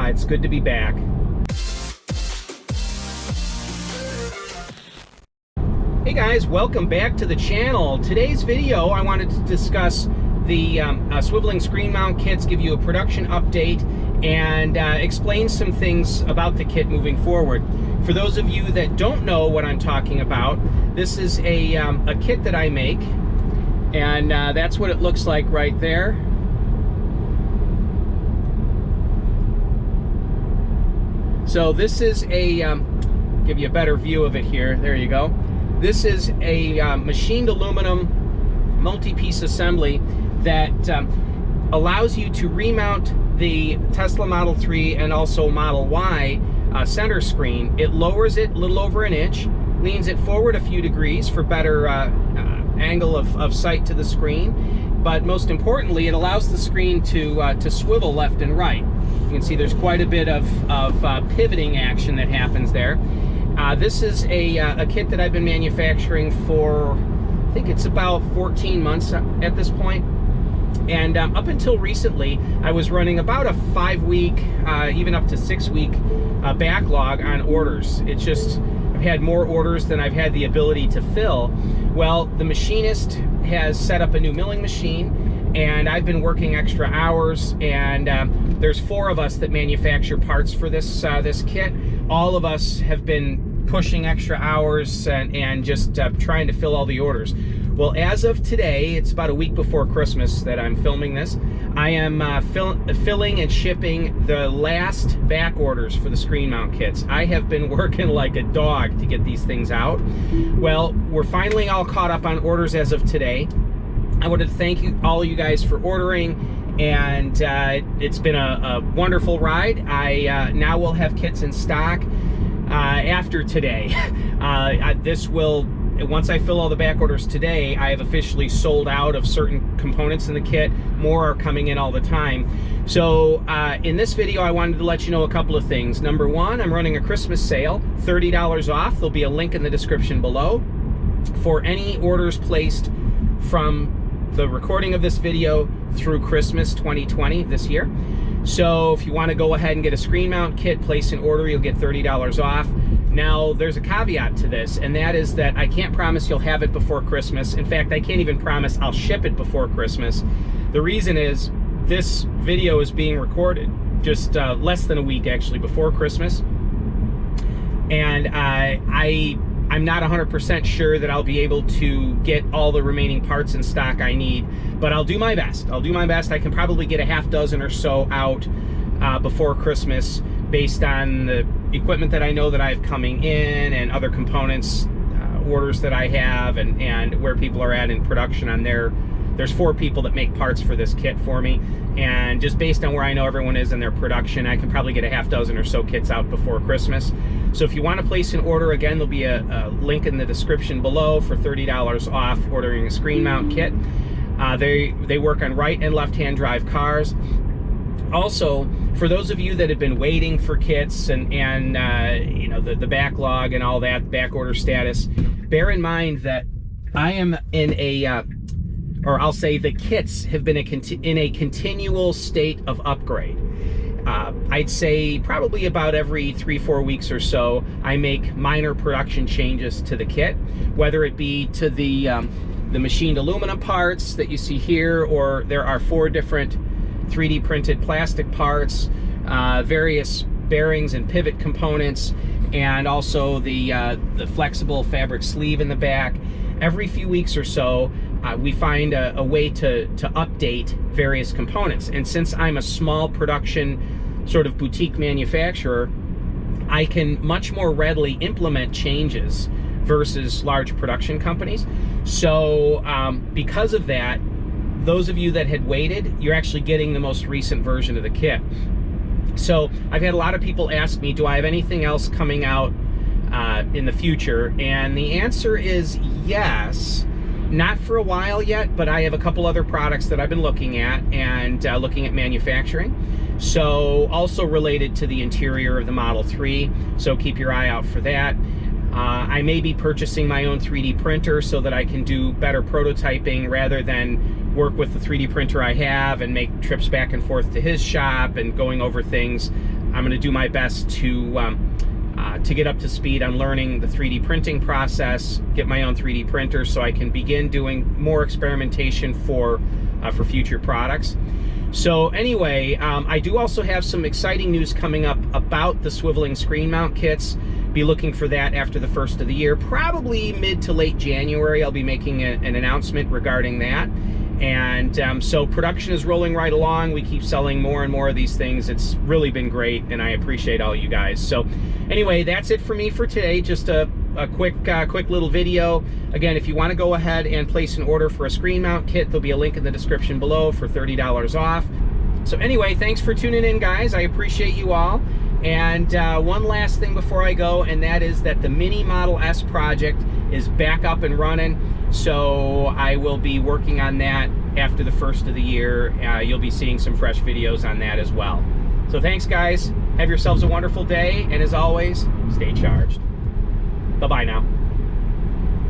It's good to be back. Hey guys, welcome back to the channel. Today's video, I wanted to discuss the swiveling screen mount kits, give you a production update, and explain some things about the kit moving forward. For those of you that don't know what I'm talking about, this is a kit that I make, and that's what it looks like right there. So this is a, give you a better view of it here, there you go. This is a machined aluminum multi-piece assembly that allows you to remount the Tesla Model 3 and also Model Y center screen. It lowers it a little over an inch, leans it forward a few degrees for better angle of sight to the screen, but most importantly, it allows the screen to swivel left and right. You can see there's quite a bit of pivoting action that happens there. This is a kit that I've been manufacturing for, I think it's about 14 months at this point. And up until recently, I was running about a 5-week, even up to 6-week backlog on orders. It's just, I've had more orders than I've had the ability to fill. Well, the machinist has set up a new milling machine, and I've been working extra hours, and there's 4 of us that manufacture parts for this this kit. All of us have been pushing extra hours and just trying to fill all the orders. Well, as of today, it's about a week before Christmas that I'm filming this, I am filling and shipping the last back orders for the screen mount kits. I have been working like a dog to get these things out. Well, we're finally all caught up on orders as of today. I wanted to thank you, all of you guys, for ordering, and it's been a wonderful ride. I now will have kits in stock after today. This will, once I fill all the back orders today, I have officially sold out of certain components in the kit. More are coming in all the time. So in this video, I wanted to let you know a couple of things. Number one, I'm running a Christmas sale, $30 off. There'll be a link in the description below for any orders placed from the recording of this video through Christmas 2020 this year. So if you want to go ahead and get a screen mount kit, place an order, you'll get $30 off. Now, there's a caveat to this, and that is that I can't promise you'll have it before Christmas. In fact, I can't even promise I'll ship it before Christmas. The reason is this video is being recorded just less than a week actually before Christmas, and I'm not 100% sure that I'll be able to get all the remaining parts in stock I need, but I'll do my best. I'll do my best. I can probably get a half dozen or so out before Christmas based on the equipment that I know that I have coming in and other components, orders that I have, and where people are at in production on there's 4 people that make parts for this kit for me, and just based on where I know everyone is in their production, I can probably get a half dozen or so kits out before Christmas. So if you want to place an order, again, there'll be a link in the description below for $30 off ordering a screen mount kit. They work on right and left hand drive cars. Also, for those of you that have been waiting for kits and you know, the backlog and all that, back order status, bear in mind that I am in a or I'll say the kits have been in a continual state of upgrade. I'd say probably about every 3-4 weeks or so, I make minor production changes to the kit, whether it be to the machined aluminum parts that you see here, or there are 4 different 3D printed plastic parts, various bearings and pivot components, and also the flexible fabric sleeve in the back. Every few weeks or so, we find a way to update various components. And since I'm a small production sort of boutique manufacturer, I can much more readily implement changes versus large production companies. So because of that, those of you that had waited, you're actually getting the most recent version of the kit. So I've had a lot of people ask me, do I have anything else coming out in the future? And the answer is yes. Not for a while yet, but I have a couple other products that I've been looking at and looking at manufacturing. So also related to the interior of the Model 3, so keep your eye out for that. I may be purchasing my own 3D printer so that I can do better prototyping rather than work with the 3D printer I have and make trips back and forth to his shop and going over things. I'm going to do my best to get up to speed on learning the 3D printing process, get my own 3D printer so I can begin doing more experimentation for future products. So anyway, I do also have some exciting news coming up about the swiveling screen mount kits. Be looking for that after the first of the year, probably mid to late January. I'll be making an announcement regarding that. And so production is rolling right along. We keep selling more and more of these things. It's really been great, and I appreciate all you guys. So anyway, that's it for me for today. Just a quick little video. Again, if you want to go ahead and place an order for a screen mount kit, there'll be a link in the description below for $30 off. So anyway, thanks for tuning in, guys. I appreciate you all. And one last thing before I go, and that is that the Mini Model S project is back up and running. So I will be working on that after the first of the year. You'll be seeing some fresh videos on that as well. So thanks, guys. Have yourselves a wonderful day. And as always, stay charged. Bye-bye now.